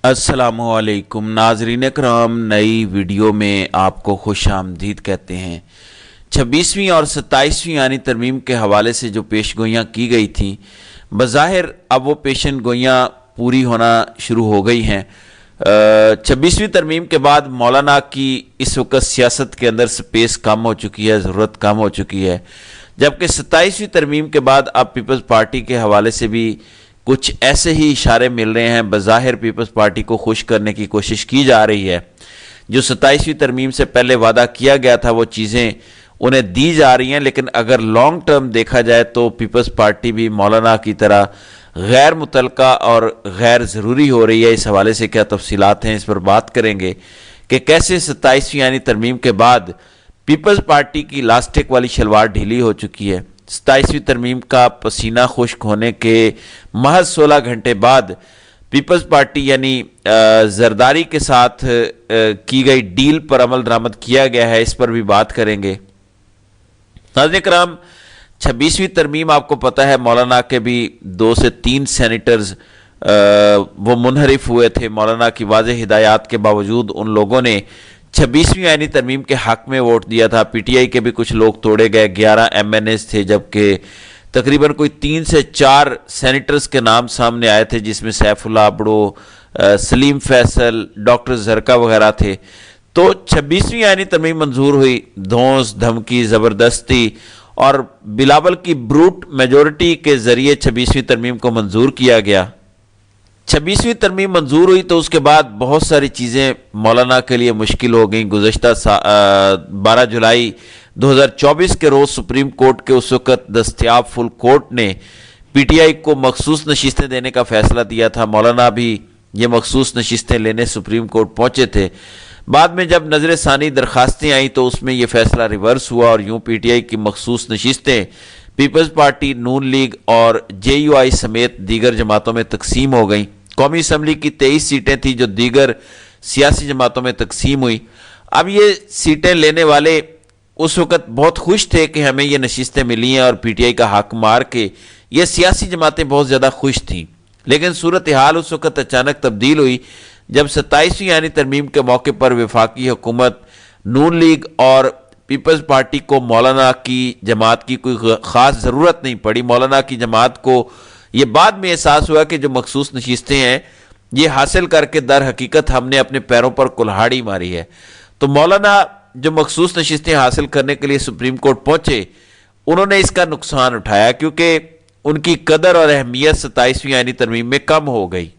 السلام علیکم ناظرین کرام، نئی ویڈیو میں آپ کو خوش آمدید کہتے ہیں۔ 26ویں اور 27ویں آئینی ترمیم کے حوالے سے جو پیش گوئیاں کی گئی تھیں، بظاہر اب وہ پیشن گوئیاں پوری ہونا شروع ہو گئی ہیں۔ 26ویں ترمیم کے بعد مولانا کی اس وقت سیاست کے اندر سپیس کم ہو چکی ہے، ضرورت کم ہو چکی ہے، جبکہ 27ویں ترمیم کے بعد اب پیپلز پارٹی کے حوالے سے بھی کچھ ایسے ہی اشارے مل رہے ہیں۔ بظاہر پیپلز پارٹی کو خوش کرنے کی کوشش کی جا رہی ہے، جو 27ویں ترمیم سے پہلے وعدہ کیا گیا تھا وہ چیزیں انہیں دی جا رہی ہیں، لیکن اگر لانگ ٹرم دیکھا جائے تو پیپلز پارٹی بھی مولانا کی طرح غیر متعلقہ اور غیر ضروری ہو رہی ہے۔ اس حوالے سے کیا تفصیلات ہیں، اس پر بات کریں گے کہ کیسے 27ویں یعنی ترمیم کے بعد پیپلز پارٹی کی لاسٹک والی شلوار ڈھیلی ہو چکی ہے۔ 27ویں ترمیم کا پسینہ خشک ہونے کے محض 16 گھنٹے بعد پیپلز پارٹی یعنی زرداری کے ساتھ کی گئی ڈیل پر عمل درآمد کیا گیا ہے، اس پر بھی بات کریں گے۔ ناظرین کرام، 26ویں ترمیم آپ کو پتہ ہے مولانا کے بھی 2 سے 3 سینیٹرز وہ منحرف ہوئے تھے۔ مولانا کی واضح ہدایات کے باوجود ان لوگوں نے 26ویں آئینی ترمیم کے حق میں ووٹ دیا تھا۔ پی ٹی آئی کے بھی کچھ لوگ توڑے گئے، 11 ایم این ایز تھے، جبکہ تقریباً کوئی 3 سے 4 سینیٹرز کے نام سامنے آئے تھے، جس میں سیف اللہ بڑو، سلیم فیصل، ڈاکٹر زرکا وغیرہ تھے۔ تو 26ویں آئینی ترمیم منظور ہوئی، دھونس دھمکی زبردستی اور بلاول کی بروٹ میجورٹی کے ذریعے 26ویں ترمیم کو منظور کیا گیا۔ 26ویں ترمیم منظور ہوئی تو اس کے بعد بہت ساری چیزیں مولانا کے لیے مشکل ہو گئیں۔ گزشتہ 12 جولائی 2024 کے روز سپریم کورٹ کے اس وقت دستیاب فل کورٹ نے پی ٹی آئی کو مخصوص نشستیں دینے کا فیصلہ دیا تھا۔ مولانا بھی یہ مخصوص نشستیں لینے سپریم کورٹ پہنچے تھے۔ بعد میں جب نظر ثانی درخواستیں آئیں تو اس میں یہ فیصلہ ریورس ہوا اور یوں پی ٹی آئی کی مخصوص نشستیں پیپلز پارٹی، نون لیگ اور جے یو آئی سمیت دیگر جماعتوں میں تقسیم ہو گئیں۔ قومی اسمبلی کی 23 سیٹیں تھیں جو دیگر سیاسی جماعتوں میں تقسیم ہوئی۔ اب یہ سیٹیں لینے والے اس وقت بہت خوش تھے کہ ہمیں یہ نشستیں ملی ہیں اور پی ٹی آئی کا حق مار کے یہ سیاسی جماعتیں بہت زیادہ خوش تھیں، لیکن صورتحال اس وقت اچانک تبدیل ہوئی جب 27ویں یعنی ترمیم کے موقع پر وفاقی حکومت، نون لیگ اور پیپلز پارٹی کو مولانا کی جماعت کی کوئی خاص ضرورت نہیں پڑی۔ مولانا کی جماعت کو یہ بعد میں احساس ہوا کہ جو مخصوص نشستیں ہیں یہ حاصل کر کے در حقیقت ہم نے اپنے پیروں پر کلہاڑی ماری ہے۔ تو مولانا جو مخصوص نشستیں حاصل کرنے کے لیے سپریم کورٹ پہنچے، انہوں نے اس کا نقصان اٹھایا کیونکہ ان کی قدر اور اہمیت 27ویں آئینی ترمیم میں کم ہو گئی۔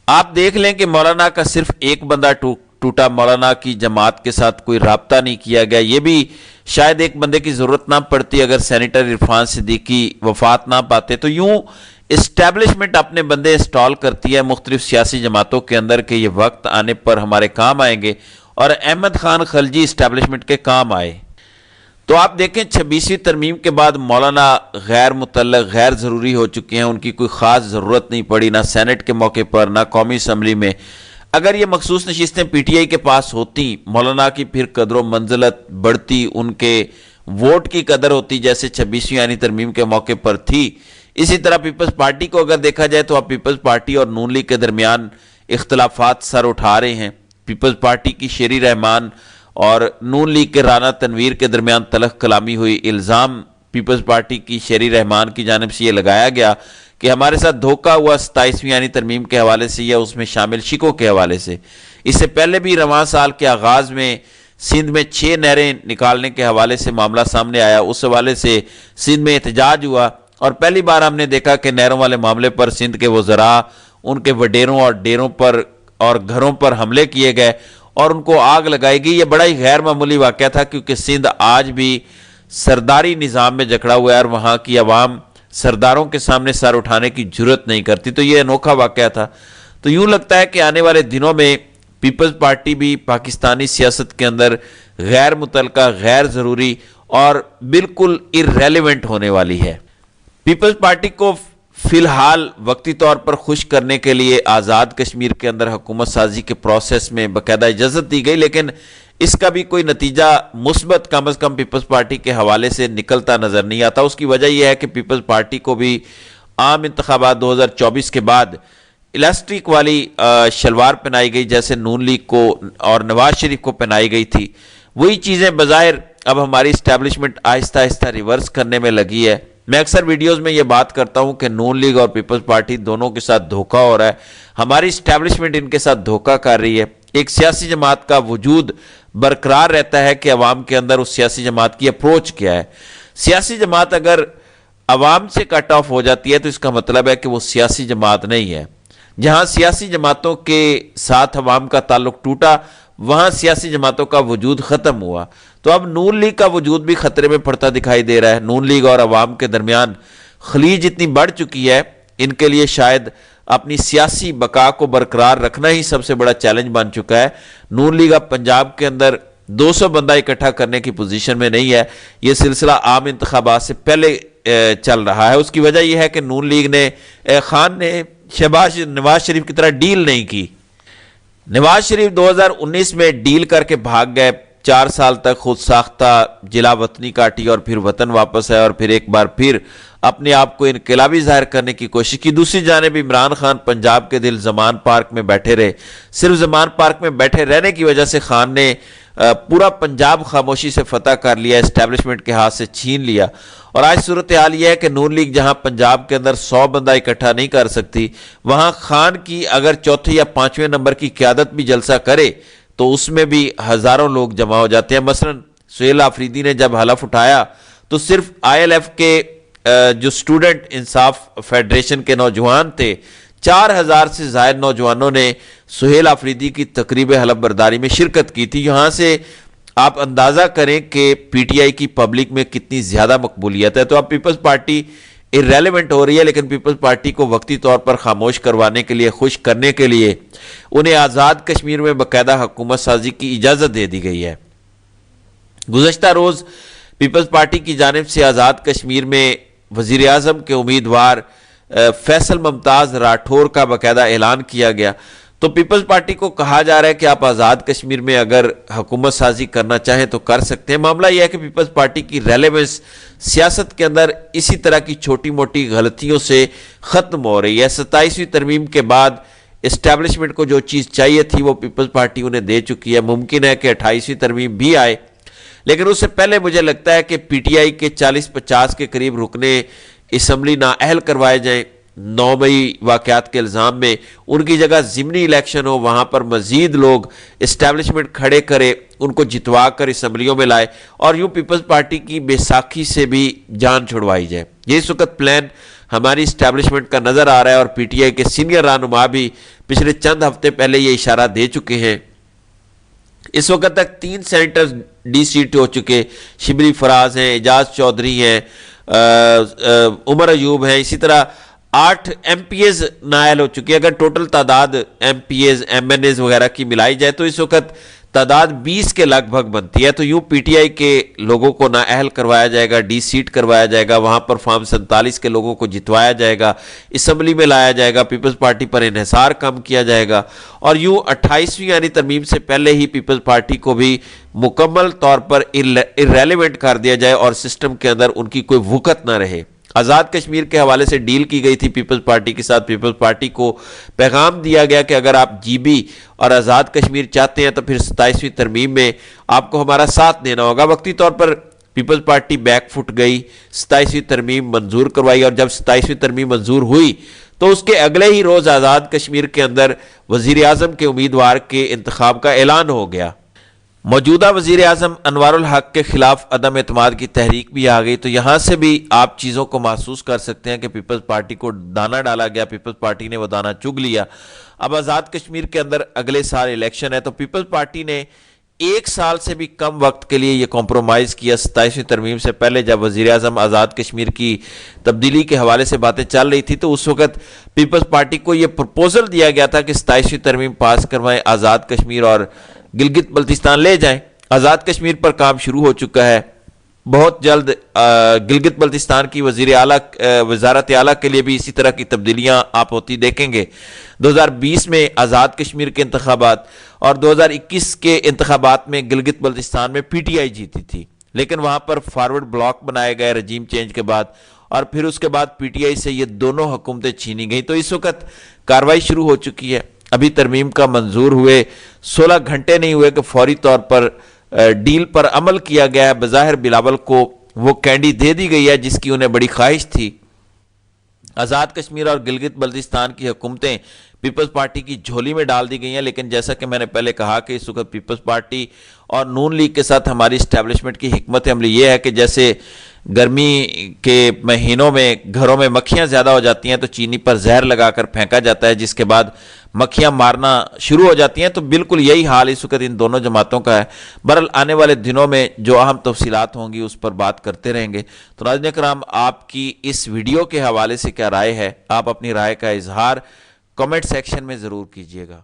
آپ دیکھ لیں کہ مولانا کا صرف ایک بندہ ٹوٹا، مولانا کی جماعت کے ساتھ کوئی رابطہ نہیں کیا گیا۔ یہ بھی شاید ایک بندے کی ضرورت نہ پڑتی اگر سینیٹر عرفان صدیقی وفات نہ پاتے، تو یوں اسٹیبلشمنٹ اپنے بندے انسٹال کرتی ہے مختلف سیاسی جماعتوں کے اندر کہ یہ وقت آنے پر ہمارے کام آئیں گے، اور احمد خان خلجی اسٹیبلشمنٹ کے کام آئے۔ تو آپ دیکھیں 26ویں ترمیم کے بعد مولانا غیر متعلق، غیر ضروری ہو چکے ہیں، ان کی کوئی خاص ضرورت نہیں پڑی، نہ سینٹ کے موقع پر نہ قومی اسمبلی میں۔ اگر یہ مخصوص نشستیں پی ٹی آئی کے پاس ہوتی، مولانا کی پھر قدر و منزلت بڑھتی، ان کے ووٹ کی قدر ہوتی جیسے 26ویں یعنی ترمیم کے موقع پر تھی۔ اسی طرح پیپلز پارٹی کو اگر دیکھا جائے تو اب پیپلز پارٹی اور نون لیگ کے درمیان اختلافات سر اٹھا رہے ہیں۔ پیپلز پارٹی کی شیری رحمان اور نون لیگ کے رانا تنویر کے درمیان تلخ کلامی ہوئی۔ الزام پیپلز پارٹی کی شیری رحمان کی جانب سے یہ لگایا گیا کہ ہمارے ساتھ دھوکہ ہوا 27ویں یعنی ترمیم کے حوالے سے یا اس میں شامل شکوں کے حوالے سے۔ اس سے پہلے بھی رواں سال کے آغاز میں سندھ میں 6 نہریں نکالنے کے حوالے سے معاملہ سامنے آیا، اس حوالے سے سندھ میں احتجاج ہوا، اور پہلی بار ہم نے دیکھا کہ نہروں والے معاملے پر سندھ کے وزراء، ان کے وڈیروں اور ڈیروں پر اور گھروں پر حملے کیے گئے اور ان کو آگ لگائی گئی۔ یہ بڑا ہی غیر معمولی واقعہ تھا کیونکہ سندھ آج بھی سرداری نظام میں جکڑا ہوا ہے اور وہاں کی عوام سرداروں کے سامنے سر اٹھانے کی جرت نہیں کرتی، تو یہ انوکھا واقعہ تھا۔ تو یوں لگتا ہے کہ آنے والے دنوں میں پیپلز پارٹی بھی پاکستانی سیاست کے اندر غیر متعلقہ، غیر ضروری اور بالکل irrelevant ہونے والی ہے۔ پیپلز پارٹی کو فی الحال وقتی طور پر خوش کرنے کے لیے آزاد کشمیر کے اندر حکومت سازی کے پروسیس میں باقاعدہ اجازت دی گئی، لیکن اس کا بھی کوئی نتیجہ مثبت کم از کم پیپلز پارٹی کے حوالے سے نکلتا نظر نہیں آتا۔ اس کی وجہ یہ ہے کہ پیپلز پارٹی کو بھی عام انتخابات 2024 کے بعد الاسٹک والی شلوار پہنائی گئی جیسے نون لیگ کو اور نواز شریف کو پہنائی گئی تھی، وہی چیزیں بظاہر اب ہماری اسٹیبلشمنٹ آہستہ آہستہ ریورس کرنے میں لگی ہے۔ میں اکثر ویڈیوز میں یہ بات کرتا ہوں کہ نون لیگ اور پیپلز پارٹی دونوں کے ساتھ دھوکہ ہو رہا ہے، ہماری اسٹیبلشمنٹ ان کے ساتھ دھوکہ کر رہی ہے۔ ایک سیاسی جماعت کا وجود برقرار رہتا ہے کہ عوام کے اندر اس سیاسی جماعت کی اپروچ کیا ہے۔ سیاسی جماعت اگر عوام سے کٹ آف ہو جاتی ہے تو اس کا مطلب ہے کہ وہ سیاسی جماعت نہیں ہے۔ جہاں سیاسی جماعتوں کے ساتھ عوام کا تعلق ٹوٹا، وہاں سیاسی جماعتوں کا وجود ختم ہوا۔ تو اب نون لیگ کا وجود بھی خطرے میں پڑتا دکھائی دے رہا ہے۔ نون لیگ اور عوام کے درمیان خلیج اتنی بڑھ چکی ہے، ان کے لیے شاید اپنی سیاسی بقا کو برقرار رکھنا ہی سب سے بڑا چیلنج بن چکا ہے۔ نون لیگ اب پنجاب کے اندر 200 بندہ اکٹھا کرنے کی پوزیشن میں نہیں ہے۔ یہ سلسلہ عام انتخابات سے پہلے چل رہا ہے۔ اس کی وجہ یہ ہے کہ نون لیگ نے خان نے نواز شریف کی طرح ڈیل نہیں کی۔ نواز شریف 2019 میں ڈیل کر کے بھاگ گئے، 4 سال تک خود ساختہ جلا وطنی کاٹی اور پھر وطن واپس آئے اور پھر ایک بار پھر اپنے آپ کو انقلابی ظاہر کرنے کی کوشش کی۔ دوسری جانب عمران خان پنجاب کے دل زمان پارک میں بیٹھے رہے۔ صرف زمان پارک میں بیٹھے رہنے کی وجہ سے خان نے پورا پنجاب خاموشی سے فتح کر لیا، اسٹیبلشمنٹ کے ہاتھ سے چھین لیا۔ اور آج صورتحال یہ ہے کہ نون لیگ جہاں پنجاب کے اندر 100 بندہ اکٹھا نہیں کر سکتی، وہاں خان کی اگر چوتھے یا 5ویں نمبر کی قیادت بھی جلسہ کرے تو اس میں بھی ہزاروں لوگ جمع ہو جاتے ہیں۔ مثلا سہیل آفریدی نے جب حلف اٹھایا تو صرف ILF کے جو اسٹوڈنٹ انصاف فیڈریشن کے نوجوان تھے، 4000 سے زائد نوجوانوں نے سہیل آفریدی کی تقریب حلف برداری میں شرکت کی تھی۔ یہاں سے آپ اندازہ کریں کہ PTI کی پبلک میں کتنی زیادہ مقبولیت ہے۔ تو اب پیپلز پارٹی irrelevant ہو رہی ہے، لیکن پیپلز پارٹی کو وقتی طور پر خاموش کروانے کے لیے، خوش کرنے کے لیے انہیں آزاد کشمیر میں باقاعدہ حکومت سازی کی اجازت دے دی گئی ہے۔ گزشتہ روز پیپلز پارٹی کی جانب سے آزاد کشمیر میں وزیر اعظم کے امیدوار فیصل ممتاز راٹھور کا باقاعدہ اعلان کیا گیا۔ تو پیپلز پارٹی کو کہا جا رہا ہے کہ آپ آزاد کشمیر میں اگر حکومت سازی کرنا چاہیں تو کر سکتے ہیں۔ معاملہ یہ ہے کہ پیپلز پارٹی کی ریلیونس سیاست کے اندر اسی طرح کی چھوٹی موٹی غلطیوں سے ختم ہو رہی ہے۔ 27ویں ترمیم کے بعد اسٹیبلشمنٹ کو جو چیز چاہیے تھی وہ پیپلز پارٹی انہیں دے چکی ہے۔ ممکن ہے کہ 28ویں ترمیم بھی آئے، لیکن اس سے پہلے مجھے لگتا ہے کہ PTI کے 40-50 کے قریب رکنے اسمبلی نااہل کروائے جائیں 9 مئی واقعات کے الزام میں، ان کی جگہ ضمنی الیکشن ہو، وہاں پر مزید لوگ اسٹیبلشمنٹ کھڑے کرے، ان کو جتوا کر اسمبلیوں میں لائے اور یوں پیپلز پارٹی کی بیساکھی سے بھی جان چھڑوائی جائے۔ یہ اس وقت پلان ہماری اسٹیبلشمنٹ کا نظر آ رہا ہے اور PTI کے سینئر رہنما بھی پچھلے چند ہفتے پہلے یہ اشارہ دے چکے ہیں۔ اس وقت تک 3 سینیٹرز ڈی سیٹ ہو چکے، شبلی فراز ہیں، اعجاز چودھری ہیں، عمر ایوب ہیں، اسی طرح 8 MPs نائل ہو چکی ہے۔ اگر ٹوٹل تعداد MPs MNAs وغیرہ کی ملائی جائے تو اس وقت تعداد 20 کے لگ بھگ بنتی ہے۔ تو یوں PTI کے لوگوں کو نااہل کروایا جائے گا، ڈی سیٹ کروایا جائے گا، وہاں پر فارم 47 کے لوگوں کو جتوایا جائے گا، اسمبلی میں لایا جائے گا، پیپلز پارٹی پر انحصار کم کیا جائے گا اور یوں 28ویں یعنی ترمیم سے پہلے ہی پیپلز پارٹی کو بھی مکمل طور پر irrelevant کر دیا جائے اور سسٹم کے اندر ان کی کوئی وقت نہ رہے۔ آزاد کشمیر کے حوالے سے ڈیل کی گئی تھی پیپلز پارٹی کے ساتھ۔ پیپلز پارٹی کو پیغام دیا گیا کہ اگر آپ GB اور آزاد کشمیر چاہتے ہیں تو پھر 27ویں ترمیم میں آپ کو ہمارا ساتھ دینا ہوگا۔ وقتی طور پر پیپلز پارٹی بیک فٹ گئی، 27ویں ترمیم منظور کروائی اور جب 27ویں ترمیم منظور ہوئی تو اس کے اگلے ہی روز آزاد کشمیر کے اندر وزیر اعظم کے امیدوار کے انتخاب کا اعلان ہو گیا۔ موجودہ وزیر اعظم انوار الحق کے خلاف عدم اعتماد کی تحریک بھی آ گئی۔ تو یہاں سے بھی آپ چیزوں کو محسوس کر سکتے ہیں کہ پیپلز پارٹی کو دانہ ڈالا گیا، پیپلز پارٹی نے وہ دانہ چگ لیا۔ اب آزاد کشمیر کے اندر اگلے سال الیکشن ہے تو پیپلز پارٹی نے 1 سال سے بھی کم وقت کے لیے یہ کمپرومائز کیا 27ویں ترمیم سے پہلے جب وزیر اعظم آزاد کشمیر کی تبدیلی کے حوالے سے باتیں چل رہی تھی تو اس وقت پیپلز پارٹی کو یہ پرپوزل دیا گیا تھا کہ 27ویں ترمیم پاس کروائیں، آزاد کشمیر اور گلگت بلتستان لے جائیں۔ آزاد کشمیر پر کام شروع ہو چکا ہے، بہت جلد گلگت بلتستان کی وزارت اعلیٰ کے لیے بھی اسی طرح کی تبدیلیاں آپ ہوتی دیکھیں گے۔ 2020 میں آزاد کشمیر کے انتخابات اور 2021 کے انتخابات میں گلگت بلتستان میں PTI جیتی تھی، لیکن وہاں پر فارورڈ بلاک بنائے گئے رجیم چینج کے بعد اور پھر اس کے بعد پی ٹی آئی سے یہ دونوں حکومتیں چھینی گئیں. تو اس وقت کارروائی شروع ہو چکی ہے. ابھی ترمیم کا منظور ہوئے 16 گھنٹے نہیں ہوئے کہ فوری طور پر ڈیل پر عمل کیا گیا ہے. بظاہر بلاول کو وہ کینڈی دے دی گئی ہے جس کی انہیں بڑی خواہش تھی. آزاد کشمیر اور گلگت بلتستان کی حکومتیں پیپلز پارٹی کی جھولی میں ڈال دی گئی ہیں. لیکن جیسا کہ میں نے پہلے کہا کہ اس وقت پیپلز پارٹی اور نون لیگ کے ساتھ ہماری اسٹیبلشمنٹ کی حکمت عملی یہ ہے کہ جیسے گرمی کے مہینوں میں گھروں میں مکھیاں زیادہ ہو جاتی ہیں تو چینی پر زہر لگا کر پھینکا جاتا ہے، جس کے بعد مکھیاں مارنا شروع ہو جاتی ہیں. تو بالکل یہی حال اس وقت ان دونوں جماعتوں کا ہے. بہرحال آنے والے دنوں میں جو اہم تفصیلات ہوں گی اس پر بات کرتے رہیں گے. تو ناظرین کرام، آپ کی اس ویڈیو کے حوالے سے کیا رائے ہے؟ آپ اپنی رائے کا اظہار کمنٹ سیکشن میں ضرور کیجیے گا.